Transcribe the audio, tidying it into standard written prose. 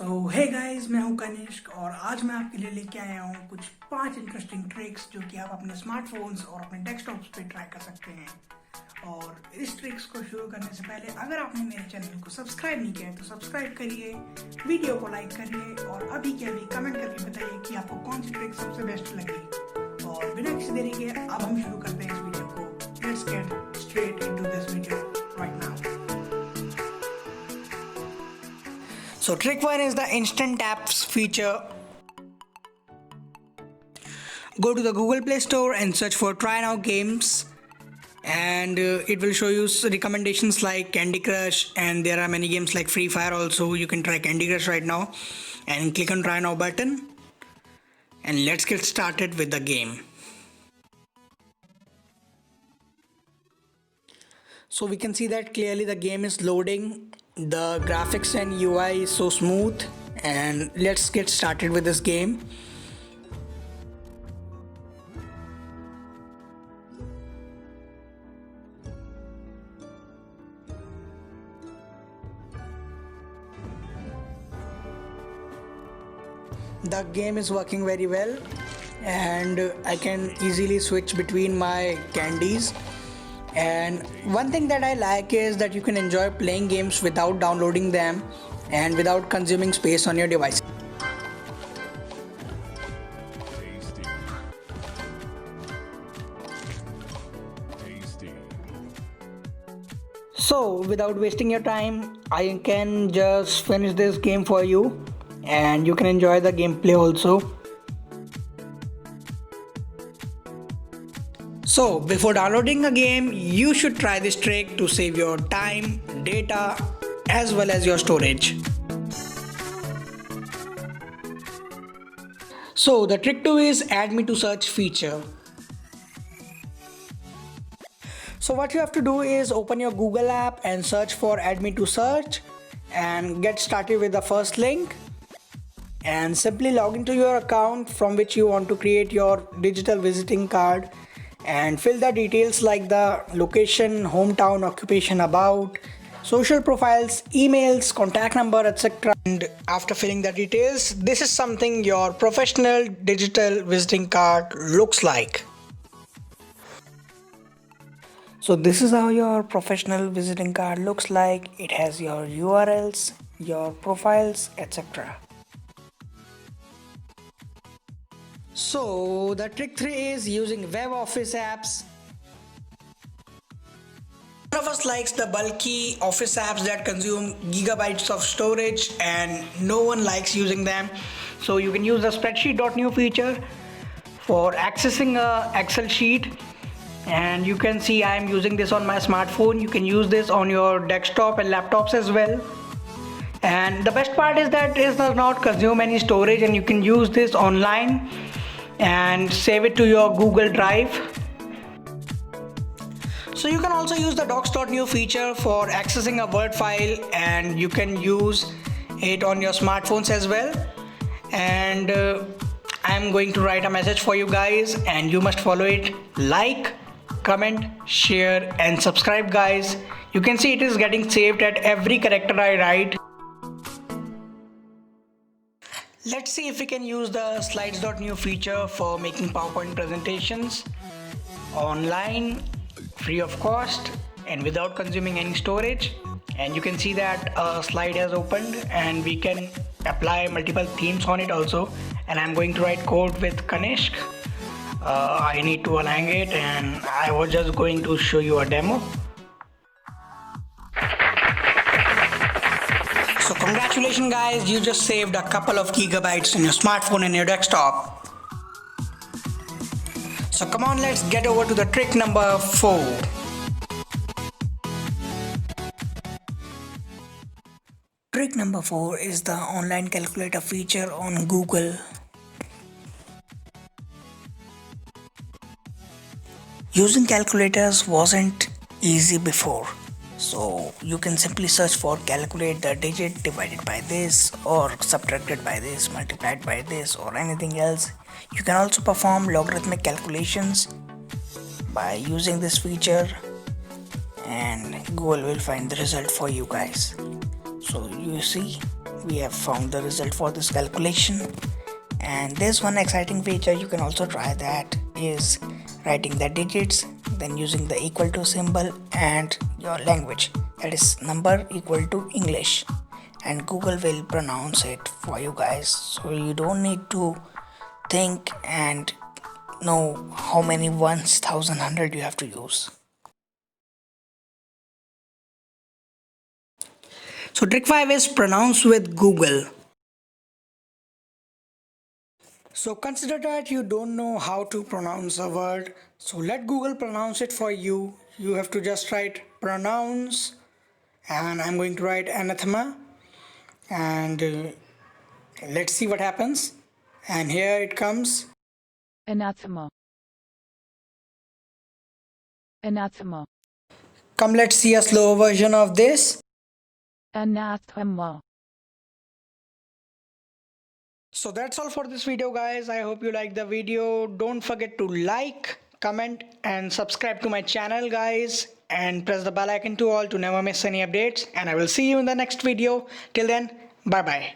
Hey guys, मैं हूं कनिष्क और आज मैं आपके लिए लेके आया हूं कुछ 5 इंटरेस्टिंग ट्रिक्स जो कि आप अपने स्मार्टफोन्स और अपने डेस्कटॉप्स पे ट्राई कर सकते हैं। और इस ट्रिक्स को शुरू करने से पहले अगर आपने मेरे चैनल को सब्सक्राइब नहीं किया है तो सब्सक्राइब करिए, वीडियो को लाइक करिए और अभी के अभी कमेंट करके बताइए कि आपको कौन सी ट्रिक सबसे बेस्ट लगी। और बिना किसी देरी के अब हम शुरू करते हैं इस वीडियो को। Let's get straight into this video right now. So trick 1 is the instant taps feature. Go to the Google Play Store and search for Try Now Games, and it will show you recommendations like Candy Crush, and there are many games like Free Fire also. You can try Candy Crush right now and click on Try Now button, and let's get started with the game. So we can see that clearly the game is loading. The graphics and UI is so smooth, and let's get started with this game. The game is working very well, and I can easily switch between my candies. And one thing that I like is that you can enjoy playing games without downloading them and without consuming space on your device. So without wasting your time, I can just finish this game for you and you can enjoy the gameplay also. So before downloading a game, you should try this trick to save your time, data, as well as your storage. So the trick 2 is add me to search feature. So what you have to do is open your Google app and search for add me to search and get started with the first link. And simply log into your account from which you want to create your digital visiting card. And fill the details like the location, hometown, occupation, about, social profiles, emails, contact number, etc. And after filling the details, this is something your professional digital visiting card looks like. So this is how your professional visiting card looks like. It has your URLs, your profiles, etc. So the trick 3 is using web office apps. None of us likes the bulky office apps that consume gigabytes of storage, and no one likes using them. So you can use the spreadsheet.new feature for accessing a Excel sheet, and you can see I am using this on my smartphone. You can use this on your desktop and laptops as well. And the best part is that it does not consume any storage, and you can use this online and save it to your Google Drive. So you can also use the docs.new feature for accessing a Word file, and you can use it on your smartphones as well. And I'm going to write a message for you guys, and you must follow it. Like, comment, share and subscribe, guys. You can see it is getting saved at every character I write. Let's see if we can use the slides.new feature for making PowerPoint presentations online, free of cost and without consuming any storage. And you can see that a slide has opened and we can apply multiple themes on it also. And I'm going to write code with Kanishk. I need to align it, and I was just going to show you a demo. So congratulations guys, you just saved a couple of gigabytes in your smartphone and your desktop. So come on, let's get over to the trick number 4. Trick number 4 is the online calculator feature on Google. Using calculators wasn't easy before. So you can simply search for calculate the digit divided by this, or subtracted by this, multiplied by this, or anything else. You can also perform logarithmic calculations by using this feature, and Google will find the result for you guys. So you see, we have found the result for this calculation. And there's one exciting feature you can also try, that is writing the digits, then using the equal to symbol and your language, that is number equal to English, and Google will pronounce it for you guys, so you don't need to think and know how many ones, thousand, hundred you have to use. So trick 5 is pronounce with Google. So consider that you don't know how to pronounce a word, so let Google pronounce it for you. You have to just write pronounce, and I'm going to write anathema, and let's see what happens. And here it comes. Anathema. Anathema. Come, let's see a slow version of this. Anathema. So that's all for this video, guys. I hope you liked the video. Don't forget to like, comment and subscribe to my channel, guys, and press the bell icon to all to never miss any updates, and I will see you in the next video. Till then, bye bye.